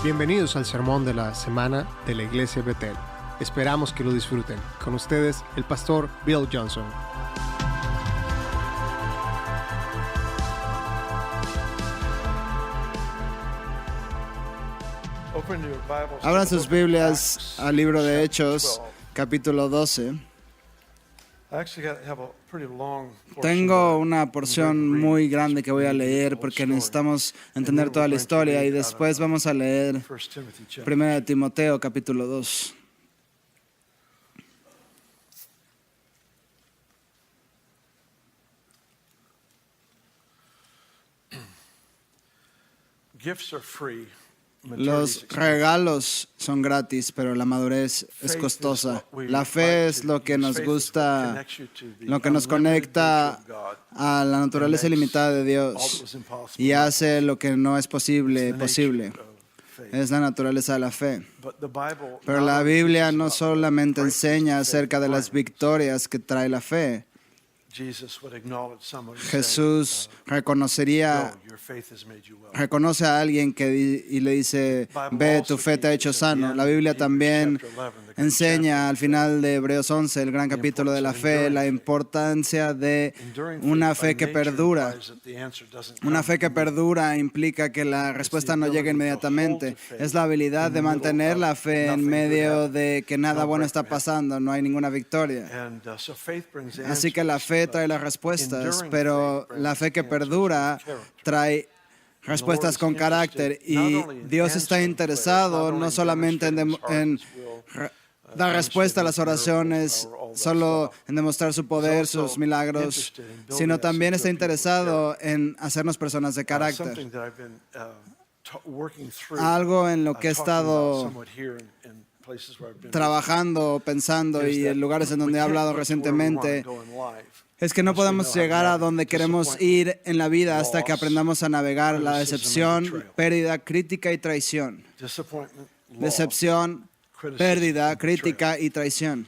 Bienvenidos al sermón de la semana de la Iglesia Betel. Esperamos que lo disfruten. Con ustedes, el pastor Bill Johnson. Abran sus Biblias al libro de Hechos, capítulo 12. Tengo una porción muy grande que voy a leer porque necesitamos entender toda la historia y después vamos a leer 1 Timoteo, capítulo 2. Los regalos son gratis, pero la madurez es costosa. La fe es lo que nos gusta, lo que nos conecta a la naturaleza ilimitada de Dios y hace lo que no es posible. Es la naturaleza de la fe. Pero la Biblia no solamente enseña acerca de las victorias que trae la fe. Jesús reconoce a alguien y le dice, ve, tu fe te ha hecho sano. La Biblia también enseña al final de Hebreos 11, el gran capítulo de la fe, la importancia de una fe que perdura. Una fe que perdura implica que la respuesta no llega inmediatamente. Es la habilidad de mantener la fe en medio de que nada bueno está pasando, no hay ninguna victoria. Así que la fe trae las respuestas, pero la fe que perdura trae respuestas con carácter, y Dios está interesado no solamente en dar respuesta a las oraciones, solo en demostrar su poder, sus milagros, sino también está interesado en hacernos personas de carácter. Algo en lo que he estado trabajando, pensando y en lugares en donde he hablado recientemente es que no podemos llegar a donde queremos ir en la vida hasta que aprendamos a navegar la decepción, pérdida, crítica y traición. Decepción, pérdida, crítica y traición.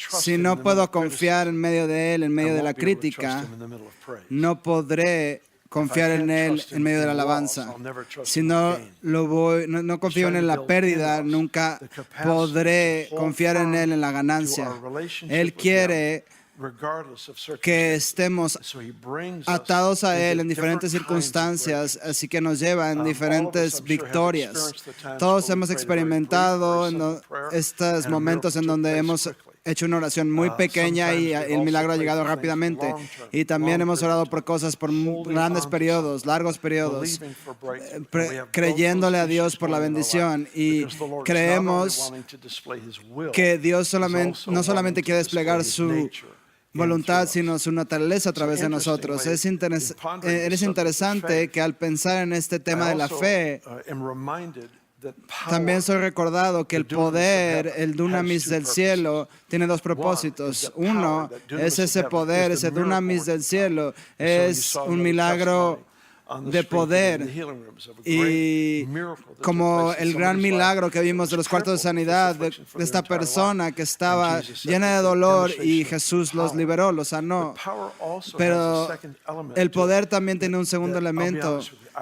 Si no puedo confiar en medio de Él, en medio de la crítica, no podré confiar en Él en medio de la alabanza. Si no confío en Él en la pérdida, nunca podré confiar en Él en la ganancia. Él quiere que estemos atados a Él en diferentes circunstancias, así que nos lleva en diferentes victorias. Todos hemos experimentado estos momentos en donde hemos hecho una oración muy pequeña y el milagro ha llegado rápidamente. Y también hemos orado por cosas por grandes periodos, largos periodos, creyéndole a Dios por la bendición. Y creemos que Dios no solamente quiere desplegar su voluntad, sino su naturaleza a través de nosotros. Es interesante que al pensar en este tema de la fe, también soy recordado que el poder, el dunamis del cielo, tiene dos propósitos. Uno es ese poder, ese dunamis del cielo, es un milagro de poder, y como el gran milagro que vimos de los cuartos de sanidad de esta persona que estaba llena de dolor y Jesús los liberó, los sanó. Pero el poder también tiene un segundo elemento,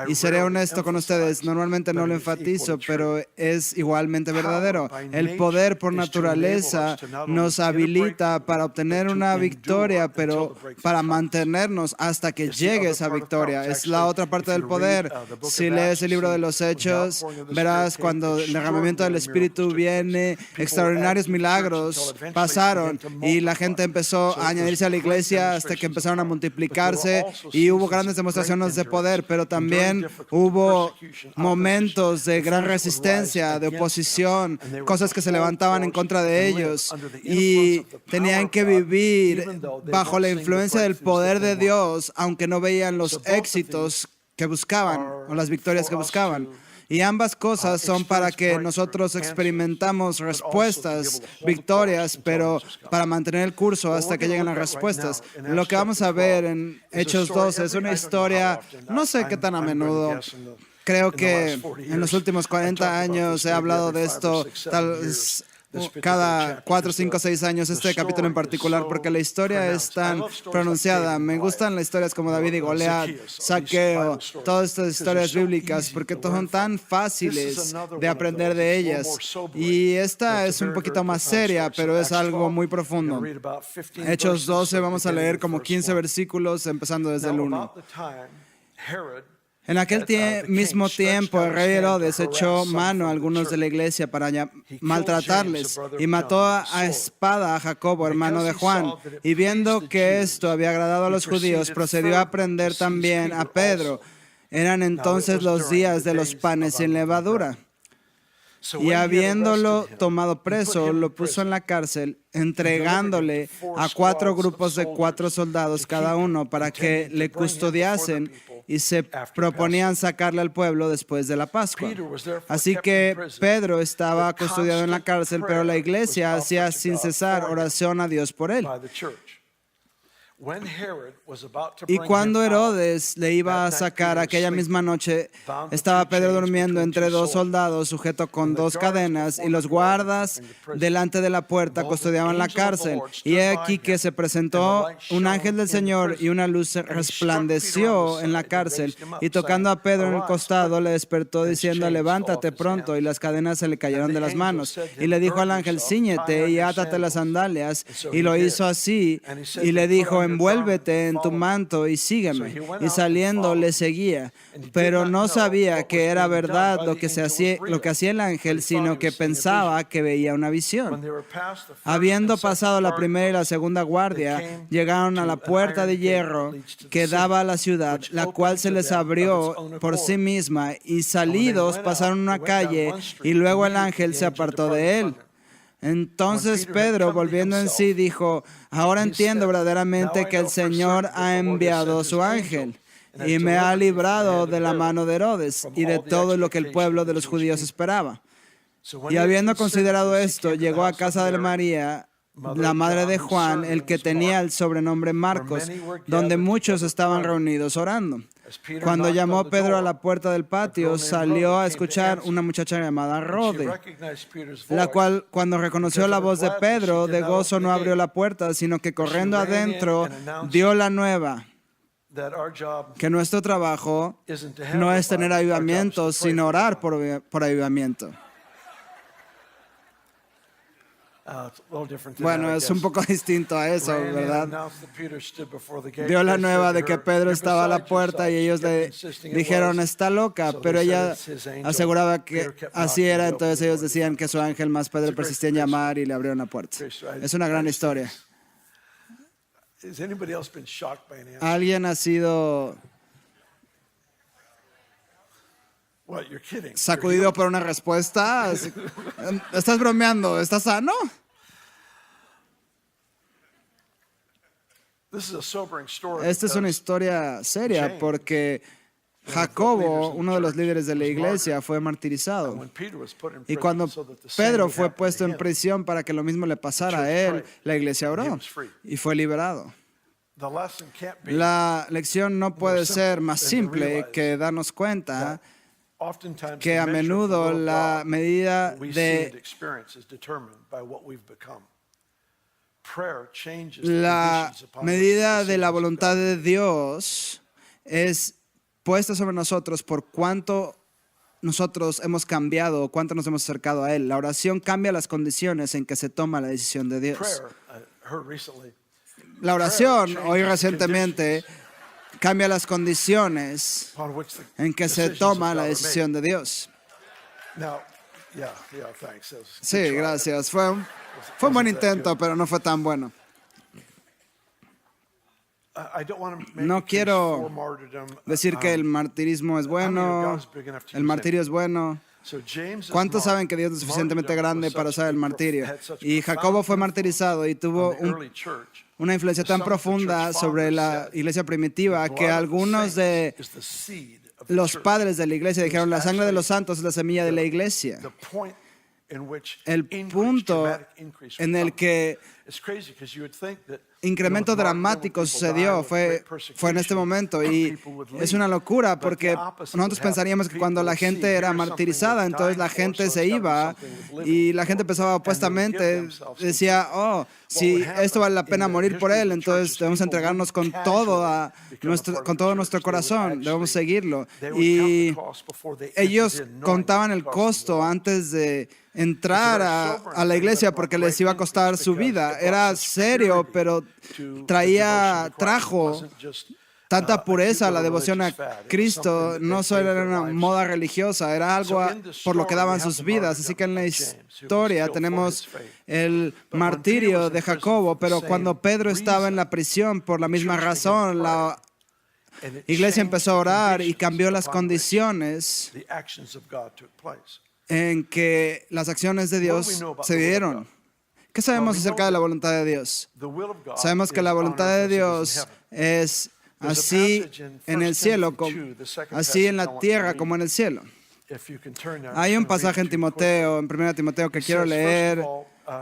y seré honesto con ustedes, normalmente no lo enfatizo, pero es igualmente verdadero. El poder por naturaleza nos habilita para obtener una victoria, pero para mantenernos hasta que llegue esa victoria. Es la otra parte del poder. Si lees el libro de los Hechos, verás cuando el derramamiento del Espíritu viene, extraordinarios milagros pasaron y la gente empezó a añadirse a la iglesia hasta que empezaron a multiplicarse y hubo grandes demostraciones de poder, pero también hubo momentos de gran resistencia, de oposición, cosas que se levantaban en contra de ellos y tenían que vivir bajo la influencia del poder de Dios, aunque no veían los éxitos que buscaban o las victorias que buscaban. Y ambas cosas son para que nosotros experimentamos respuestas, victorias, pero para mantener el curso hasta que lleguen las respuestas. Lo que vamos a ver en Hechos 12 es una historia, no sé qué tan a menudo. Creo que en los últimos 40 años he hablado de esto, tal vez cada 4, 5, 6 años este capítulo en particular porque la historia es tan pronunciada. Me gustan las historias como David y Goliat, Zaqueo, todas estas historias bíblicas porque son tan fáciles de aprender de ellas. Y esta es un poquito más seria, pero es algo muy profundo. Hechos 12, vamos a leer como 15 versículos empezando desde el 1. En aquel mismo tiempo, el rey Herodes echó mano a algunos de la iglesia para maltratarles y mató a espada a Jacobo, hermano de Juan. Y viendo que esto había agradado a los judíos, procedió a prender también a Pedro. Eran entonces los días de los panes sin levadura. Y habiéndolo tomado preso, lo puso en la cárcel, entregándole a 4 grupos de 4 soldados cada uno para que le custodiasen y se proponían sacarle al pueblo después de la Pascua. Así que Pedro estaba custodiado en la cárcel, pero la iglesia hacía sin cesar oración a Dios por él. Y cuando Herodes le iba a sacar aquella misma noche, estaba Pedro durmiendo entre 2 soldados, sujeto con 2 cadenas, y los guardas delante de la puerta custodiaban la cárcel. Y he aquí que se presentó un ángel del Señor y una luz resplandeció en la cárcel, y tocando a Pedro en el costado le despertó diciendo: levántate pronto, y las cadenas se le cayeron de las manos. Y le dijo al ángel: cíñete y átate las sandalias, y lo hizo así, y le dijo: envuélvete en tu manto y sígueme. Y saliendo le seguía, pero no sabía que era verdad lo que hacía el ángel, sino que pensaba que veía una visión. Habiendo pasado la primera y la segunda guardia, llegaron a la puerta de hierro que daba a la ciudad, la cual se les abrió por sí misma, y salidos pasaron una calle, y luego el ángel se apartó de él. Entonces Pedro, volviendo en sí, dijo: ahora entiendo verdaderamente que el Señor ha enviado su ángel y me ha librado de la mano de Herodes y de todo lo que el pueblo de los judíos esperaba. Y habiendo considerado esto, llegó a casa de María, la madre de Juan, el que tenía el sobrenombre Marcos, donde muchos estaban reunidos orando. Cuando llamó Pedro a la puerta del patio, salió a escuchar una muchacha llamada Rode, la cual, cuando reconoció la voz de Pedro, de gozo no abrió la puerta, sino que corriendo adentro dio la nueva, que nuestro trabajo no es tener avivamiento, sino orar por avivamiento. Bueno, es un poco distinto a eso, ¿verdad? Dio la nueva de que Pedro estaba a la puerta y ellos le dijeron: está loca, pero ella aseguraba que así era, entonces ellos decían que su ángel, más Pedro persistía en llamar y le abrieron la puerta. Es una gran historia. ¿Alguien ha sido sacudido por una respuesta? ¿Estás bromeando? ¿Estás sano? Esta es una historia seria porque Jacobo, uno de los líderes de la iglesia, fue martirizado. Y cuando Pedro fue puesto en prisión para que lo mismo le pasara a él, la iglesia oró y fue liberado. La lección no puede ser más simple que darnos cuenta que a menudo la medida de la voluntad de Dios es puesta sobre nosotros por cuánto nosotros hemos cambiado, cuánto nos hemos acercado a Él. La oración cambia las condiciones en que se toma la decisión de Dios. La oración, hoy recientemente, cambia las condiciones en que se toma la decisión de Dios. Sí, gracias. Fue un buen intento, pero no fue tan bueno. No quiero decir que el martirismo es bueno, el martirio es bueno. ¿Cuántos saben que Dios es suficientemente grande para usar el martirio? Y Jacobo fue martirizado y tuvo una influencia tan profunda sobre la iglesia primitiva que algunos de los padres de la iglesia dijeron: la sangre de los santos es la semilla de la iglesia. El punto en el que incremento dramático sucedió, fue en este momento, y es una locura porque nosotros pensaríamos que cuando la gente era martirizada, entonces la gente se iba y la gente pensaba opuestamente, decía, oh, si esto vale la pena morir por él, entonces debemos entregarnos con todo nuestro corazón, debemos seguirlo. Y ellos contaban el costo antes de entrar a la iglesia porque les iba a costar su vida. Era serio, pero trajo tanta pureza a la devoción a Cristo. No solo era una moda religiosa, era algo por lo que daban sus vidas. Así que en la historia tenemos el martirio de Jacobo, pero cuando Pedro estaba en la prisión por la misma razón, la iglesia empezó a orar y cambió las condiciones en que las acciones de Dios se dieron. ¿Qué sabemos acerca de la voluntad de Dios? Sabemos que la voluntad de Dios es así en el cielo, así en la tierra como en el cielo. Hay un pasaje en 1 Timoteo que quiero leer.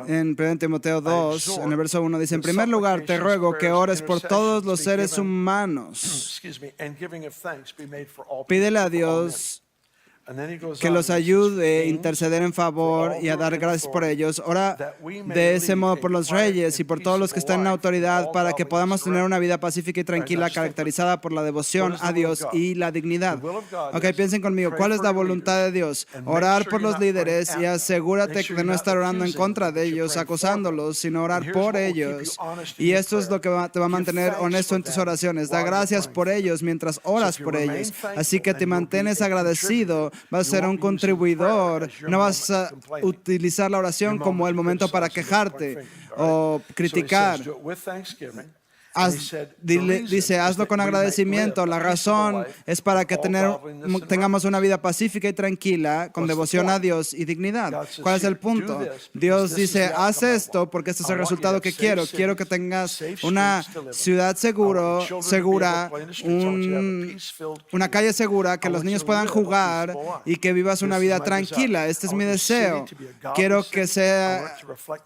En 1 Timoteo 2, en el verso 1 dice, en primer lugar te ruego que ores por todos los seres humanos. Pídele a Dios que los ayude a interceder en favor y a dar gracias por ellos. Ora de ese modo por los reyes y por todos los que están en autoridad para que podamos tener una vida pacífica y tranquila caracterizada por la devoción a Dios y la dignidad. Ok, piensen conmigo, ¿cuál es la voluntad de Dios? Orar por los líderes y asegúrate de no estar orando en contra de ellos, acusándolos, sino orar por ellos. Y esto es lo que te va a mantener honesto en tus oraciones. Da gracias por ellos mientras oras por ellos. Así que te mantienes agradecido. Vas a ser un contribuidor, no vas a utilizar la oración como el momento para quejarte o criticar. Dice, hazlo con agradecimiento. La razón es para que tengamos una vida pacífica y tranquila, con devoción a Dios y dignidad. ¿Cuál es el punto? Dios dice, haz esto porque este es el resultado que quiero. Quiero que tengas una ciudad segura, una calle segura, que los niños puedan jugar y que vivas una vida tranquila. Este es mi deseo. Quiero que sea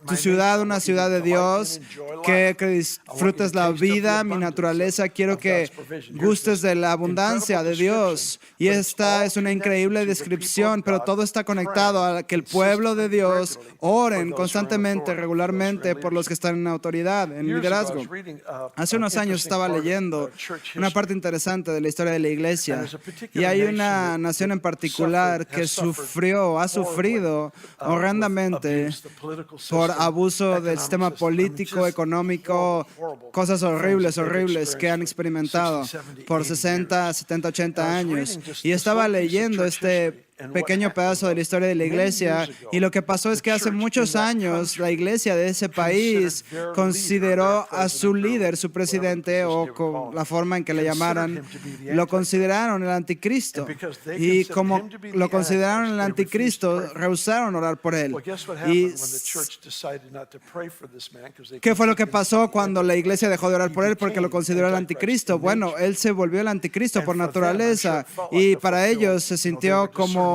tu ciudad una ciudad de Dios, que disfrutes la vida, mi naturaleza. Quiero que gustes de la abundancia de Dios. Y esta es una increíble descripción, pero todo está conectado a que el pueblo de Dios oren constantemente, regularmente por los que están en autoridad, en liderazgo. Hace unos años estaba leyendo una parte interesante de la historia de la iglesia, y hay una nación en particular que ha sufrido horrendamente por abuso del sistema político, económico, cosas horribles que han experimentado por 60, 70, 80 años. Y estaba leyendo este pequeño pedazo de la historia de la iglesia, y lo que pasó es que hace muchos años la iglesia de ese país consideró a su líder, su presidente, o con la forma en que le llamaran, lo consideraron el anticristo. Y como lo consideraron el anticristo, rehusaron orar por él. ¿Y qué fue lo que pasó cuando la iglesia dejó de orar por él porque lo consideró el anticristo? Bueno, él se volvió el anticristo por naturaleza, y para ellos se sintió como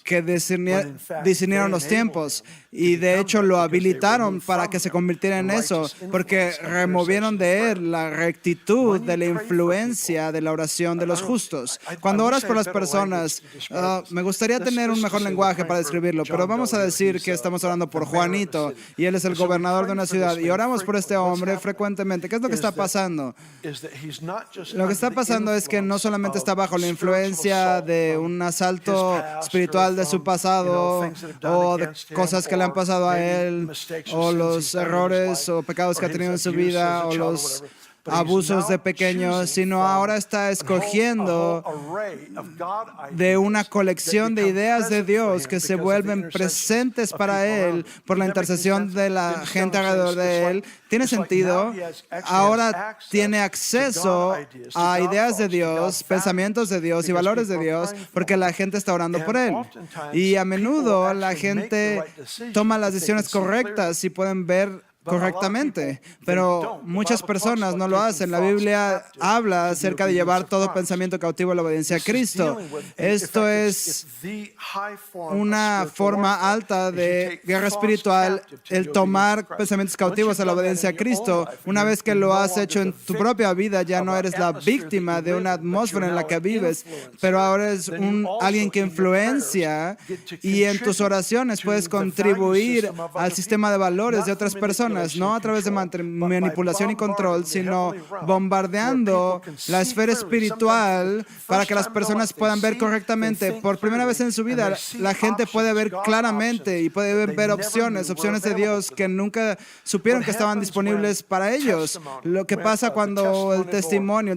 que discernieron los tiempos, y de hecho lo habilitaron para que se convirtiera en eso, porque removieron de él la rectitud de la influencia de la oración de los justos. Cuando oras por las personas, me gustaría tener un mejor lenguaje para describirlo, pero vamos a decir que estamos orando por Juanito y él es el gobernador de una ciudad, y oramos por este hombre frecuentemente. ¿Qué es lo que está pasando? Lo que está pasando es que no solamente está bajo la influencia de un asalto espiritual de su pasado, o de cosas que le han pasado a él, o los errores o pecados que ha tenido en su vida, o los abusos de pequeños, sino ahora está escogiendo de una colección de ideas de Dios que se vuelven presentes para él por la intercesión de la gente alrededor de él. ¿Tiene sentido? Ahora tiene acceso a ideas de Dios, pensamientos de Dios y valores de Dios, porque la gente está orando por él. Y a menudo la gente toma las decisiones correctas y pueden ver correctamente, pero muchas personas no lo hacen. La Biblia habla acerca de llevar todo pensamiento cautivo a la obediencia a Cristo. Esto es una forma alta de guerra espiritual, el tomar pensamientos cautivos a la obediencia a Cristo. Una vez que lo has hecho en tu propia vida, ya no eres la víctima de una atmósfera en la que vives, pero ahora eres alguien que influencia, y en tus oraciones puedes contribuir al sistema de valores de otras personas, no a través de manipulación y control, sino bombardeando la esfera espiritual para que las personas puedan ver correctamente. Por primera vez en su vida, la gente puede ver claramente y puede ver opciones de Dios que nunca supieron que estaban disponibles para ellos. Lo que pasa cuando el testimonio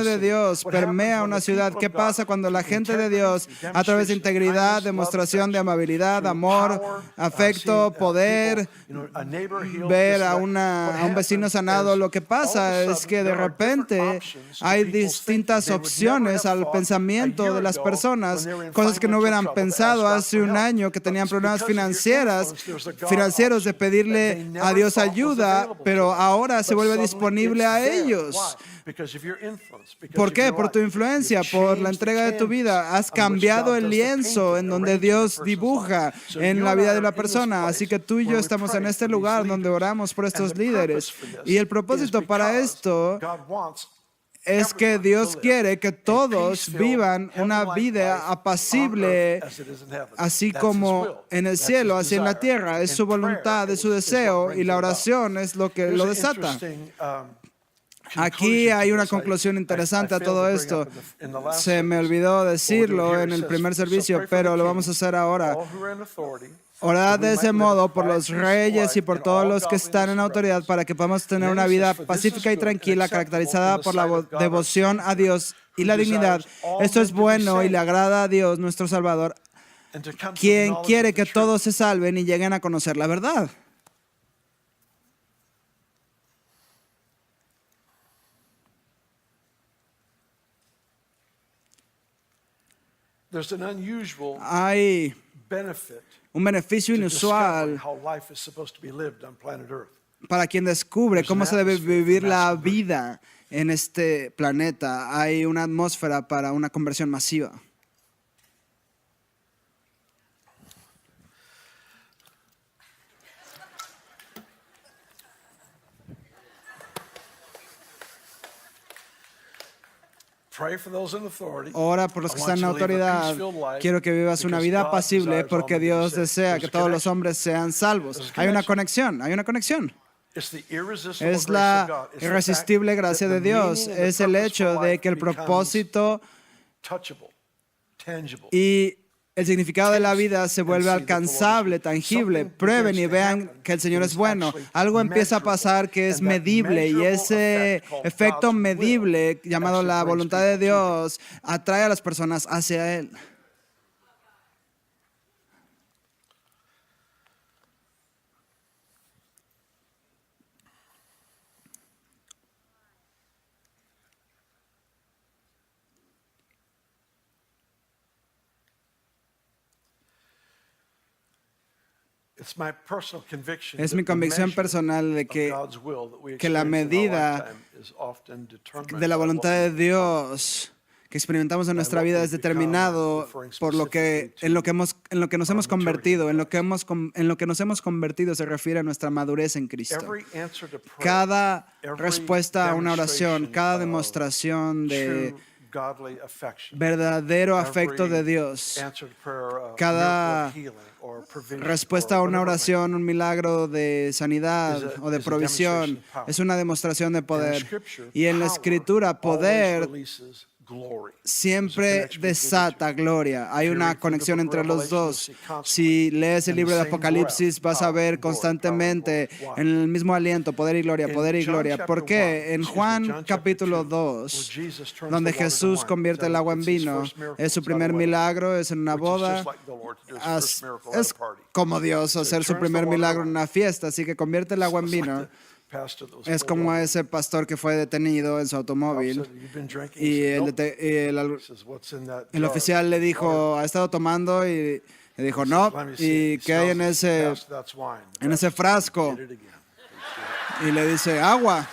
de Dios permea una ciudad. ¿Qué pasa cuando la gente de Dios, a través de integridad, demostración de amabilidad, amor, afecto, poder, ver a un vecino sanado? Lo que pasa es que de repente hay distintas opciones al pensamiento de las personas, cosas que no hubieran pensado hace un año, que tenían problemas financieros de pedirle a Dios ayuda, pero ahora se vuelve disponible a ellos. ¿Por qué? Por tu influencia, por la entrega de tu vida. Has cambiado el lienzo en donde Dios dibuja en la vida de la persona. Así que tú y yo estamos en este lugar donde oramos por estos líderes. Y el propósito para esto es que Dios quiere que todos vivan una vida apacible, así como en el cielo, así en la tierra. Es su voluntad, es su deseo, y la oración es lo que lo desata. Aquí hay una conclusión interesante a todo esto. Se me olvidó decirlo en el primer servicio, pero lo vamos a hacer ahora. Orad de ese modo por los reyes y por todos los que están en autoridad, para que podamos tener una vida pacífica y tranquila, caracterizada por la devoción a Dios y la dignidad. Esto es bueno y le agrada a Dios, nuestro Salvador, quien quiere que todos se salven y lleguen a conocer la verdad. Hay un beneficio inusual para quien descubre cómo se debe vivir la vida en este planeta. Hay una atmósfera para una conversión masiva. Ora por los que están en autoridad. Quiero que vivas una vida apacible porque Dios desea que todos los hombres sean salvos. Hay una conexión. Es la irresistible gracia de Dios. Es el hecho de que el propósito y el significado de la vida se vuelve alcanzable, tangible. Prueben y vean que el Señor es bueno. Algo empieza a pasar que es medible, y ese efecto medible, llamado la voluntad de Dios, atrae a las personas hacia Él. Es mi convicción personal de que la medida de la voluntad de Dios que experimentamos en nuestra vida es determinado por en lo que nos hemos convertido. En lo que nos hemos convertido se refiere a nuestra madurez en Cristo. Cada respuesta a una oración, cada demostración de verdadero afecto de Dios, cada respuesta a una oración, un milagro de sanidad o de provisión, es una demostración de poder. Y en la Escritura, poder siempre desata gloria. Hay una conexión entre los dos. Si lees el libro de Apocalipsis, vas a ver constantemente en el mismo aliento poder y gloria, poder y gloria. ¿Por qué? En Juan capítulo 2, donde Jesús convierte el agua en vino, es su primer milagro, es en una boda. Es como Dios hacer su primer milagro en una fiesta, así que convierte el agua en vino. Es como ese pastor que fue detenido en su automóvil y el oficial le dijo, ¿ha estado tomando? Y le dijo, no. ¿Y qué hay en ese frasco? Y le dice, agua.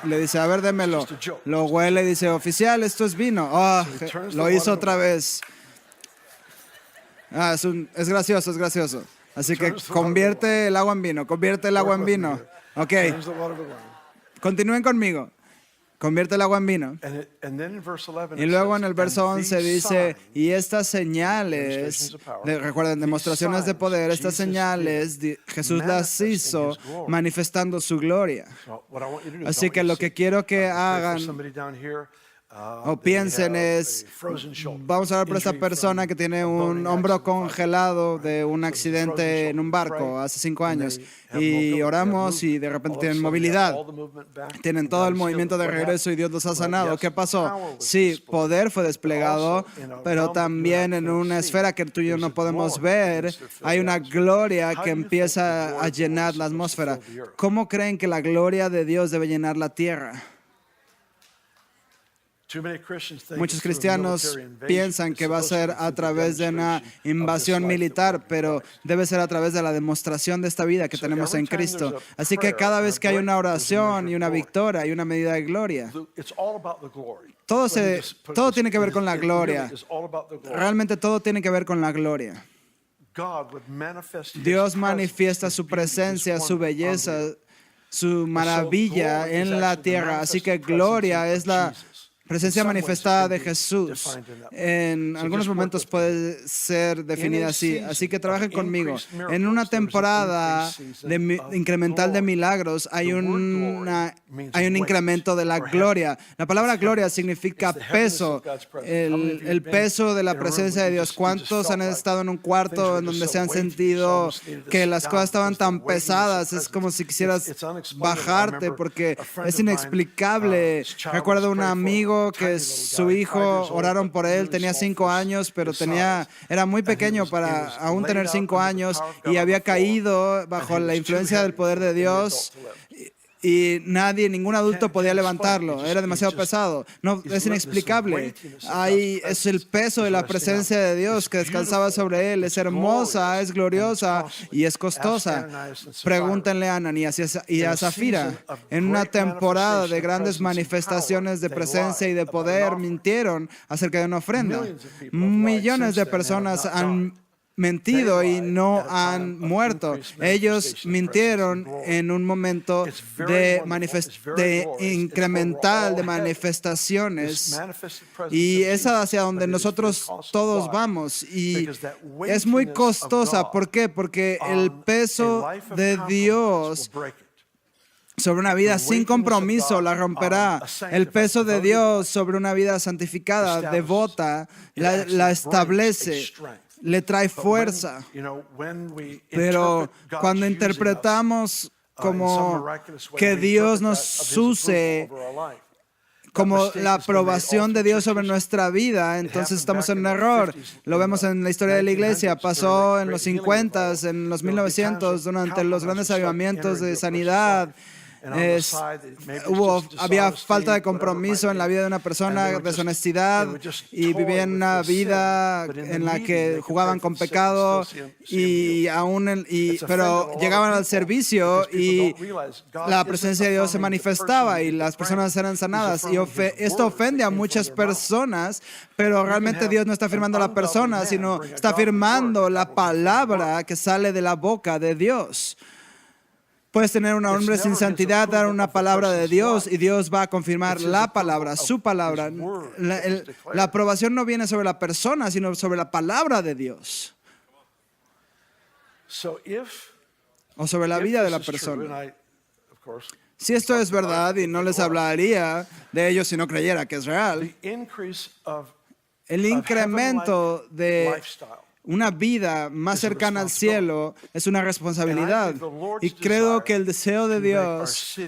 Le dice, a ver, démelo. Lo huele y dice, oficial, esto es vino. Oh, lo hizo otra vez. Es gracioso, es gracioso. Así que convierte el agua en vino, convierte el agua en vino. Ok, continúen conmigo. Convierte el agua en vino. Y luego en el verso 11 dice, y estas señales, recuerden, demostraciones de poder, estas señales, Jesús las hizo manifestando su gloria. Así que lo que quiero que hagan o piensen es, vamos a ver por esta persona que tiene un hombro congelado de un accidente en un barco hace 5 años y oramos y de repente tienen movilidad, tienen todo el movimiento de regreso y Dios los ha sanado. ¿Qué pasó? Sí, poder fue desplegado, pero también en una esfera que tú y yo no podemos ver, hay una gloria que empieza a llenar la atmósfera. ¿Cómo creen que la gloria de Dios debe llenar la tierra? Muchos cristianos piensan que va a ser a través de una invasión militar, pero debe ser a través de la demostración de esta vida que tenemos en Cristo. Así que cada vez que hay una oración y una victoria, hay una medida de gloria. Todo tiene que ver con la gloria. Realmente todo tiene que ver con la gloria. Dios manifiesta su presencia, su belleza, su maravilla en la tierra. Así que gloria es la presencia manifestada de Jesús. En algunos momentos puede ser definida así. Así que trabajen conmigo. En una temporada incremental de milagros hay un incremento de la gloria. La palabra gloria significa peso. El peso de la presencia de Dios. ¿Cuántos han estado en un cuarto en donde se han sentido que las cosas estaban tan pesadas? Es como si quisieras bajarte porque es inexplicable. Recuerdo un amigo que su hijo, oraron por él, tenía 5 años, pero era muy pequeño para aún tener 5 años y había caído bajo la influencia del poder de Dios y ningún adulto podía levantarlo, era demasiado pesado. No, es inexplicable. Es el peso de la presencia de Dios que descansaba sobre él. Es hermosa, es gloriosa y es costosa. Pregúntenle a Ananías y a Zafira. En una temporada de grandes manifestaciones de presencia y de poder, mintieron acerca de una ofrenda. Millones de personas han mentido y no han muerto. Ellos mintieron en un momento incremental de manifestaciones y es hacia donde nosotros todos vamos y es muy costosa. ¿Por qué? Porque el peso de Dios sobre una vida sin compromiso la romperá. El peso de Dios sobre una vida santificada, devota, la establece. Le trae fuerza. Pero cuando interpretamos como que Dios nos use como la aprobación de Dios sobre nuestra vida, entonces estamos en un error. Lo vemos en la historia de la iglesia. Pasó en los 50, en los 1900, durante los grandes avivamientos de sanidad. Había falta de compromiso en la vida de una persona, deshonestidad, y vivían una vida en la que jugaban con pecado pero llegaban al servicio y la presencia de Dios se manifestaba y las personas eran sanadas. Y esto ofende a muchas personas, pero realmente Dios no está afirmando a la persona, sino está afirmando la palabra que sale de la boca de Dios. Puedes tener un hombre sin santidad, dar una palabra de Dios y Dios va a confirmar la palabra, su palabra. La aprobación no viene sobre la persona, sino sobre la palabra de Dios. O sobre la vida de la persona. Si esto es verdad, y no les hablaría de ello si no creyera que es real, el incremento de una vida más cercana al cielo es una responsabilidad. Y creo que el deseo de Dios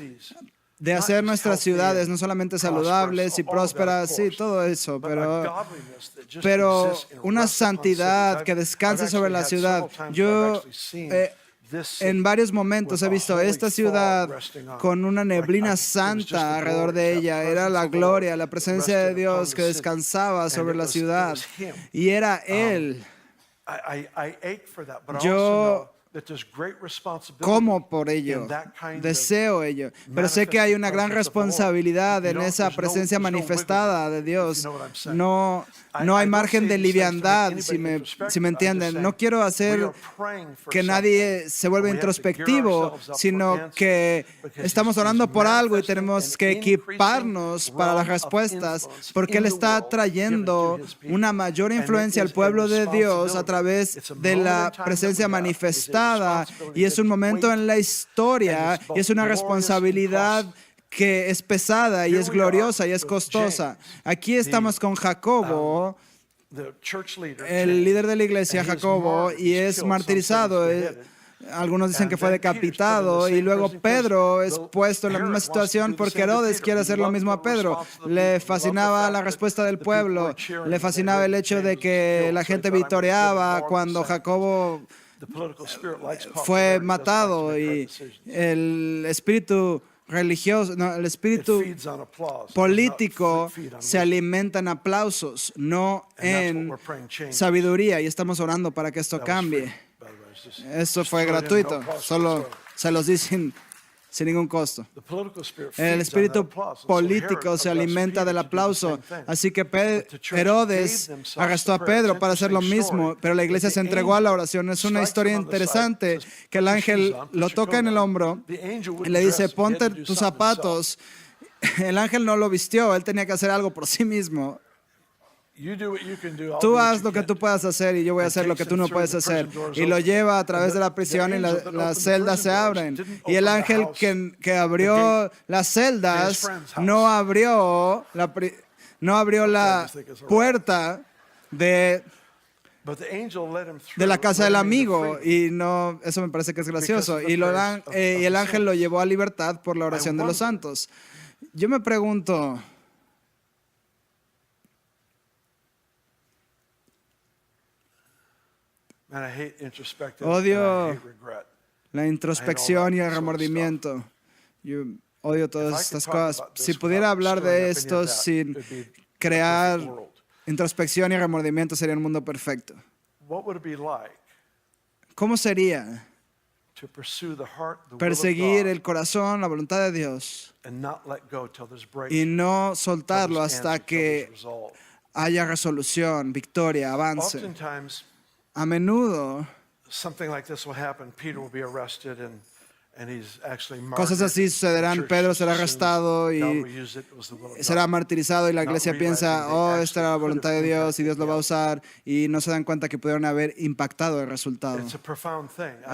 de hacer nuestras ciudades no solamente saludables y prósperas, sí, todo eso, pero una santidad que descanse sobre la ciudad. Yo en varios momentos he visto esta ciudad con una neblina santa alrededor de ella. Era la gloria, la presencia de Dios que descansaba sobre la ciudad. Y era Él. Yo como por ello, deseo ello, pero sé que hay una gran responsabilidad en esa presencia manifestada de Dios. No hay margen de liviandad, si me entienden. No quiero hacer que nadie se vuelva introspectivo, sino que estamos orando por algo y tenemos que equiparnos para las respuestas, porque Él está trayendo una mayor influencia al pueblo de Dios a través de la presencia manifestada. Y es un momento en la historia y es una responsabilidad que es pesada y es gloriosa y es costosa. Aquí estamos con Jacobo, el líder de la iglesia, Jacobo, y es martirizado. Algunos dicen que fue decapitado, y luego Pedro es puesto en la misma situación porque Herodes quiere hacer lo mismo a Pedro. Le fascinaba la respuesta del pueblo, le fascinaba el hecho de que la gente vitoreaba cuando Jacobo fue matado, y el espíritu religioso, el espíritu político se alimenta en aplausos, no en sabiduría, y estamos orando para que esto cambie. Eso fue gratuito, solo se los dicen sin ningún costo. El espíritu político se alimenta del aplauso. Así que Herodes arrestó a Pedro para hacer lo mismo, pero la iglesia se entregó a la oración. Es una historia interesante que el ángel lo toca en el hombro y le dice, ponte tus zapatos. El ángel no lo vistió, él tenía que hacer algo por sí mismo. Tú haz lo que tú puedas hacer y yo voy a hacer lo que tú no puedes hacer. Y lo lleva a través de la prisión y las celdas se abren. Y el ángel que abrió las celdas no abrió la puerta de la casa del amigo. Y no, eso me parece que es gracioso. Y el ángel lo llevó a libertad por la oración de los santos. Yo me pregunto, odio la introspección y el remordimiento. Yo odio todas estas cosas. Si pudiera hablar de esto sin crear introspección y remordimiento, sería un mundo perfecto. ¿Cómo sería perseguir el corazón, la voluntad de Dios, y no soltarlo hasta que haya resolución, victoria, avance? A menudo, cosas así sucederán. Pedro será arrestado y será martirizado, y la iglesia piensa, oh, esta era la voluntad de Dios y Dios lo va a usar, y no se dan cuenta que pudieron haber impactado el resultado.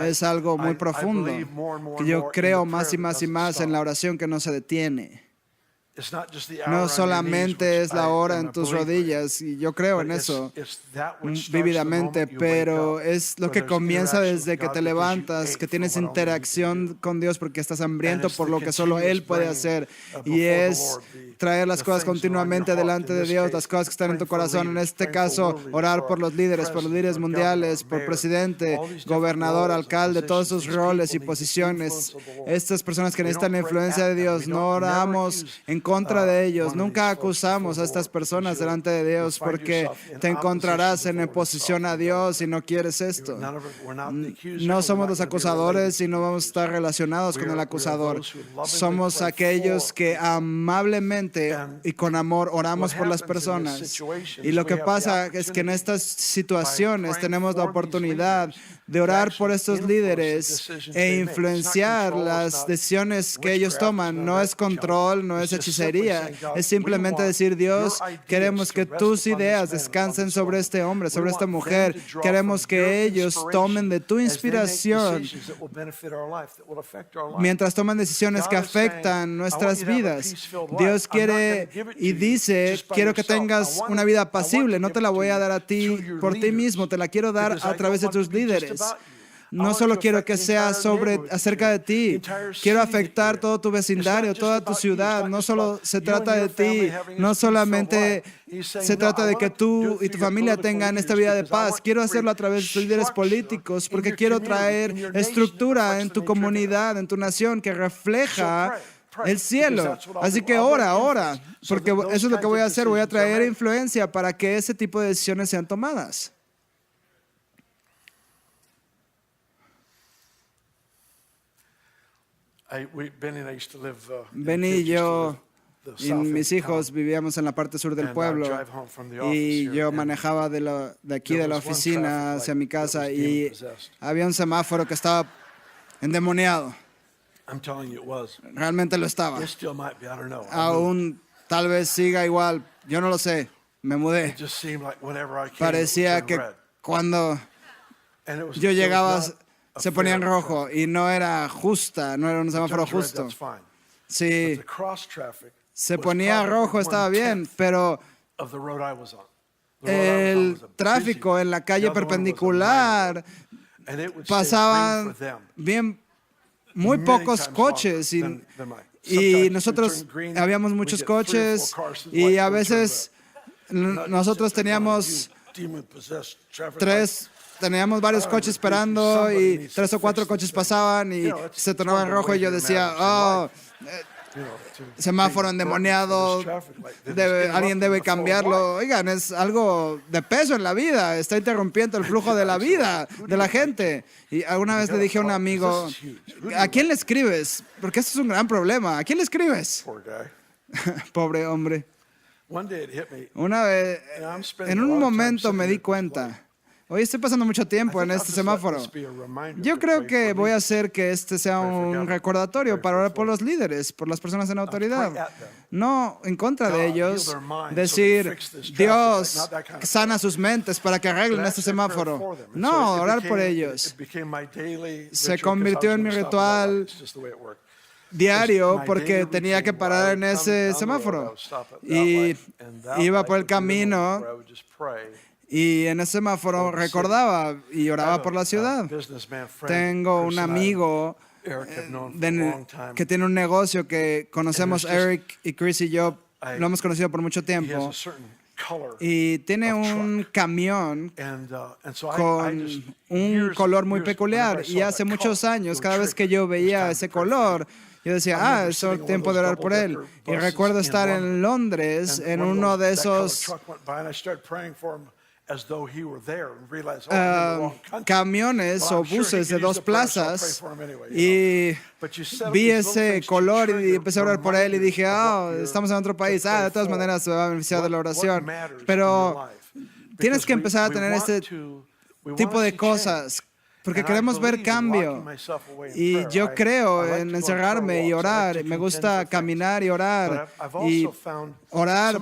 Es algo muy profundo, que yo creo más y más y más en la oración que no se detiene. No solamente es la hora en tus rodillas, y yo creo en eso vívidamente, pero es lo que comienza desde que te levantas, que tienes interacción con Dios porque estás hambriento por lo que solo Él puede hacer, y es traer las cosas continuamente delante de Dios, las cosas que están en tu corazón. En este caso, orar por los líderes mundiales, por presidente, gobernador, alcalde, todos esos roles y posiciones. Estas personas que necesitan la influencia de Dios, no oramos en contra de ellos. Nunca acusamos a estas personas delante de Dios, porque te encontrarás en oposición a Dios y no quieres esto. No somos los acusadores y no vamos a estar relacionados con el acusador. Somos aquellos que amablemente y con amor oramos por las personas. Y lo que pasa es que en estas situaciones tenemos la oportunidad de orar por estos líderes e influenciar las decisiones que ellos toman. No es control, no es hechicería, es simplemente decir, Dios, queremos que tus ideas descansen sobre este hombre, sobre esta mujer. Queremos que ellos tomen de tu inspiración mientras toman decisiones que afectan nuestras vidas. Dios quiere y dice, quiero que tengas una vida apacible, no te la voy a dar a ti por ti mismo, te la quiero dar a través de tus líderes. No solo quiero que sea acerca de ti, quiero afectar todo tu vecindario, toda tu ciudad. No solo se trata de ti, no solamente se trata de que tú y tu familia tengan esta vida de paz. Quiero hacerlo a través de tus líderes políticos, porque quiero traer estructura en tu comunidad, en tu nación, que refleja el cielo. Así que ora, porque eso es lo que voy a hacer. Voy a traer influencia para que ese tipo de decisiones sean tomadas. Benny y yo y mis hijos vivíamos en la parte sur del pueblo y yo manejaba de aquí de la oficina hacia mi casa y había un semáforo que estaba endemoniado. Realmente lo estaba. Aún tal vez siga igual, yo no lo sé. Me mudé. Parecía que cuando yo llegaba se ponía en rojo y no era justa, no era un semáforo justo. Sí, se ponía rojo, estaba bien, pero el tráfico en la calle perpendicular pasaban bien muy pocos coches y nosotros habíamos muchos coches y a veces nosotros teníamos varios coches esperando y 3 o 4 coches pasaban y se tornaba en rojo y yo decía, semáforo endemoniado, alguien debe cambiarlo. Oigan, es algo de peso en la vida, está interrumpiendo el flujo de la vida de la gente. Y alguna vez le dije a un amigo, ¿a quién le escribes? Porque esto es un gran problema. ¿A quién le escribes? Pobre hombre. Una vez, en un momento me di cuenta. Hoy estoy pasando mucho tiempo en este semáforo. Yo creo que voy a hacer que este sea un recordatorio para orar por los líderes, por las personas en autoridad. No en contra de ellos, decir, Dios sana sus mentes para que arreglen este semáforo. No, orar por ellos. Se convirtió en mi ritual diario porque tenía que parar en ese semáforo. Y iba por el camino y en ese semáforo recordaba y oraba por la ciudad. Tengo un amigo que tiene un negocio que conocemos, Eric y Chris y yo, lo hemos conocido por mucho tiempo. Y tiene un camión con un color muy peculiar. Y hace muchos años, cada vez que yo veía ese color, yo decía, es tiempo de orar por él. Y recuerdo estar en Londres en uno de esos camiones o buses de 2 plazas y vi ese color y empecé a orar por él y dije, estamos en otro país, de todas maneras se va a beneficiar de la oración, pero tienes que empezar a tener este tipo de cosas porque queremos ver cambio. Y yo creo en encerrarme y orar. Me gusta caminar y orar. Y orar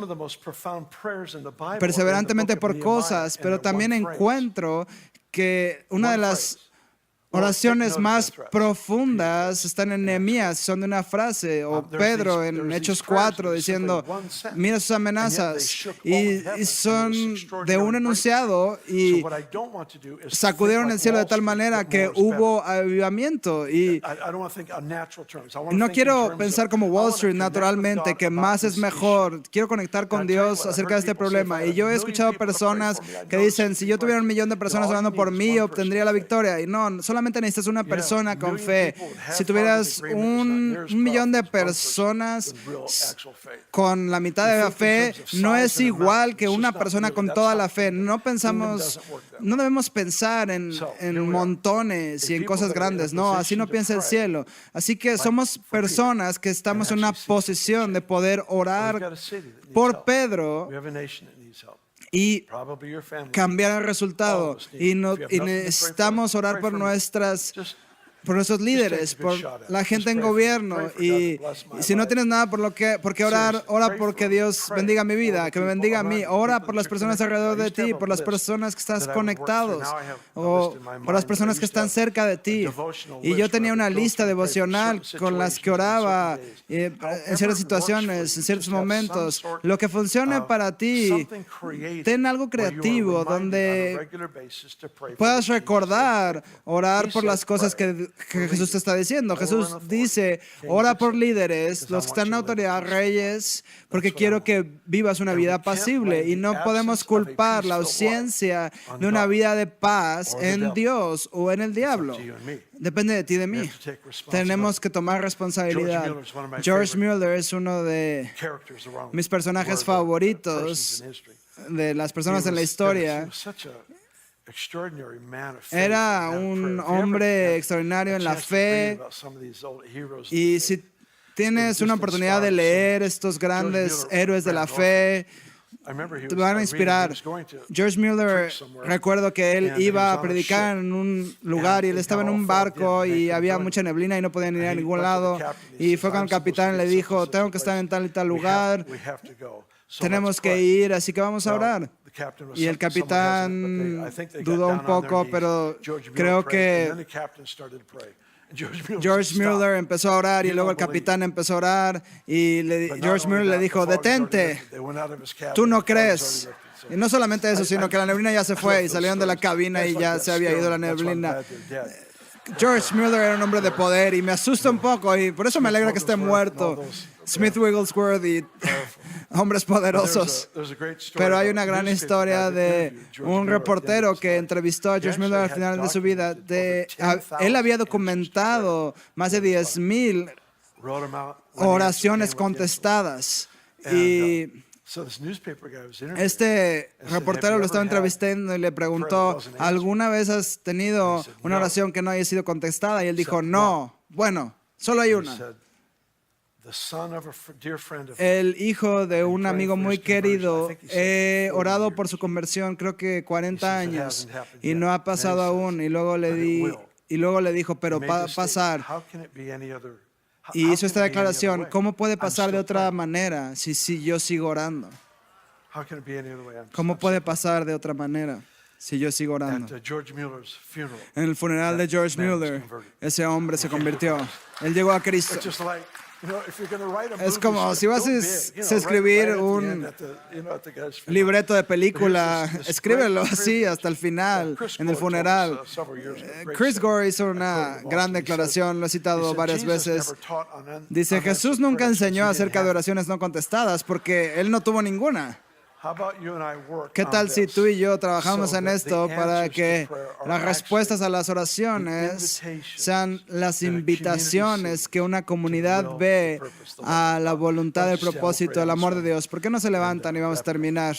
perseverantemente por cosas. Pero también encuentro que una de las oraciones más profundas están en Nehemías, son de una frase, o Pedro en Hechos 4 diciendo, mira sus amenazas, y son de un enunciado y sacudieron el cielo de tal manera que hubo avivamiento. Y no quiero pensar como Wall Street naturalmente, que más es mejor. Quiero conectar con Dios acerca de este problema. Y yo he escuchado personas que dicen, si yo tuviera 1 millón de personas orando por mí, obtendría la victoria. Y no, solamente necesitas una persona con fe. Si tuvieras 1 millón de personas con la mitad de la fe, no es igual que una persona con toda la fe. No debemos pensar en montones y en cosas grandes. No, así no piensa el cielo. Así que somos personas que estamos en una posición de poder orar por Pedro y cambiar el resultado. Y necesitamos orar por nuestros líderes, por la gente en gobierno. Y si no tienes nada por qué orar, ora porque Dios bendiga mi vida, que me bendiga a mí. Ora por las personas alrededor de ti, por las personas que estás conectados, o por las personas que están cerca de ti. Y yo tenía una lista devocional con las que oraba en ciertas situaciones, en ciertos momentos. Lo que funcione para ti, ten algo creativo donde puedas recordar, orar por las cosas que Jesús te está diciendo. Jesús dice, ora por líderes, los que están en autoridad, reyes, porque quiero que vivas una vida apacible. Y no podemos culpar la ausencia de una vida de paz en Dios o en el diablo. Depende de ti y de mí. Tenemos que tomar responsabilidad. George Mueller es uno de mis personajes favoritos, de las personas en la historia. Era un hombre extraordinario en la fe. Y si tienes una oportunidad de leer estos grandes héroes de la fe, te van a inspirar. George Mueller, recuerdo que él iba a predicar en un lugar y él estaba en un barco y había mucha neblina y no podían ir a ningún lado. Y fue con el capitán y le dijo, tengo que estar en tal y tal lugar, tenemos que ir, así que vamos a orar. Y el capitán dudó un poco, pero creo que George Mueller empezó a orar y luego el capitán empezó a orar y George Mueller le dijo, detente, tú no crees. Y no solamente eso, sino que la neblina ya se fue y salieron de la cabina y ya se había ido la neblina. George Mueller era un hombre de poder y me asusta un poco y por eso me alegra que esté muerto. Smith Wigglesworth y hombres poderosos. Pero hay una gran historia de un reportero que entrevistó a George Mueller al final de su vida. Él había documentado más de 10,000 oraciones contestadas. Y este reportero lo estaba entrevistando y le preguntó, ¿alguna vez has tenido una oración que no haya sido contestada? Y él dijo, no. Bueno, solo hay una. El hijo de un amigo muy querido, he orado por su conversión creo que 40 años y no ha pasado aún. Y luego le dijo, pero va a pasar. Y hizo esta declaración, ¿cómo puede pasar de otra manera si yo sigo orando? ¿Cómo puede pasar de otra manera si yo sigo orando? En el funeral de George Mueller, ese hombre se convirtió. Él llegó a Cristo. Es como si vas a escribir un libreto de película, escríbelo así hasta el final, en el funeral. Chris Gore hizo una gran declaración, lo he citado varias veces. Dice, Jesús nunca enseñó acerca de oraciones no contestadas porque Él no tuvo ninguna. ¿Qué tal si tú y yo trabajamos en esto para que las respuestas a las oraciones sean las invitaciones que una comunidad ve a la voluntad, el propósito, el amor de Dios? ¿Por qué no se levantan y vamos a terminar?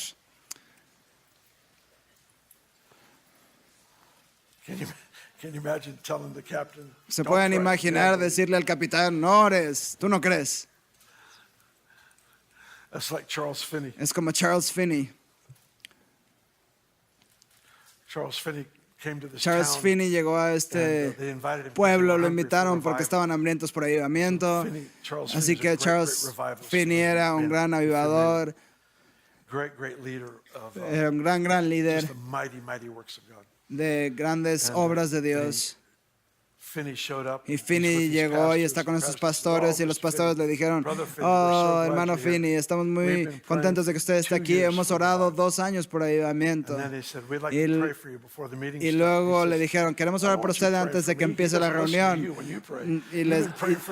¿Se pueden imaginar decirle al capitán, no ores, tú no crees? Es como Charles Finney. Charles Finney llegó a este pueblo, lo invitaron porque estaban hambrientos por avivamiento. Así que Charles Finney era un gran avivador, era un gran líder de grandes obras de Dios. Y Finney llegó y está con nuestros pastores y los pastores le dijeron, oh, hermano Finney, estamos muy contentos de que usted esté aquí. Hemos orado 2 años por avivamiento. Y luego le dijeron, queremos orar por usted antes de que empiece la reunión. Y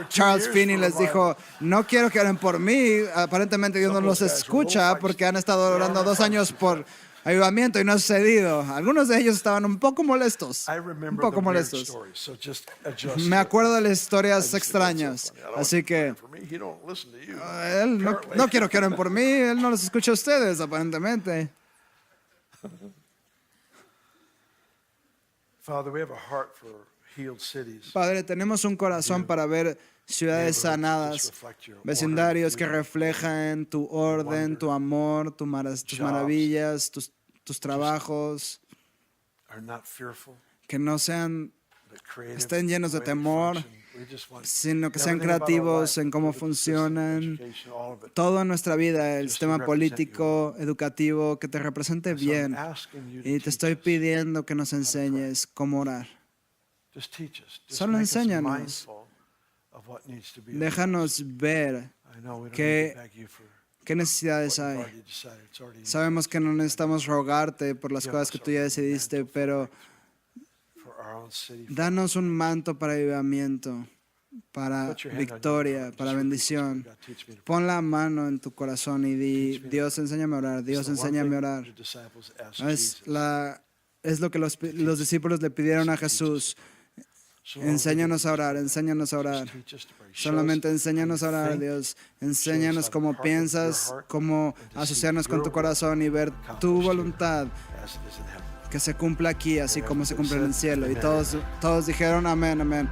Charles Finney les dijo, no quiero que oren por mí. Aparentemente Dios no los escucha porque han estado orando 2 años por avivamiento y no ha sucedido. Algunos de ellos estaban un poco molestos. Me acuerdo de las historias extrañas. Así que él no quiero que oren por mí. Él no los escucha a ustedes, aparentemente. Padre, tenemos un corazón para ver ciudades sanadas, vecindarios que reflejan tu orden, tu amor, tus maravillas, tus trabajos, que no estén llenos de temor, sino que sean creativos en cómo funcionan. Todo en nuestra vida, el sistema político, educativo, que te represente bien. Y te estoy pidiendo que nos enseñes cómo orar. Solo enséñanos. Déjanos ver qué necesidades hay. Sabemos que no necesitamos rogarte por las cosas que tú ya decidiste, pero danos un manto para avivamiento, para victoria, para bendición. Pon la mano en tu corazón y di, Dios, enséñame a orar. Dios, enséñame a orar. Es lo que los discípulos le pidieron a Jesús. Enséñanos a orar, enséñanos a orar. Solamente enséñanos a orar, Dios. Enséñanos cómo piensas, cómo asociarnos con tu corazón y ver tu voluntad que se cumpla aquí, así como se cumple en el cielo. Y todos dijeron amén, amén.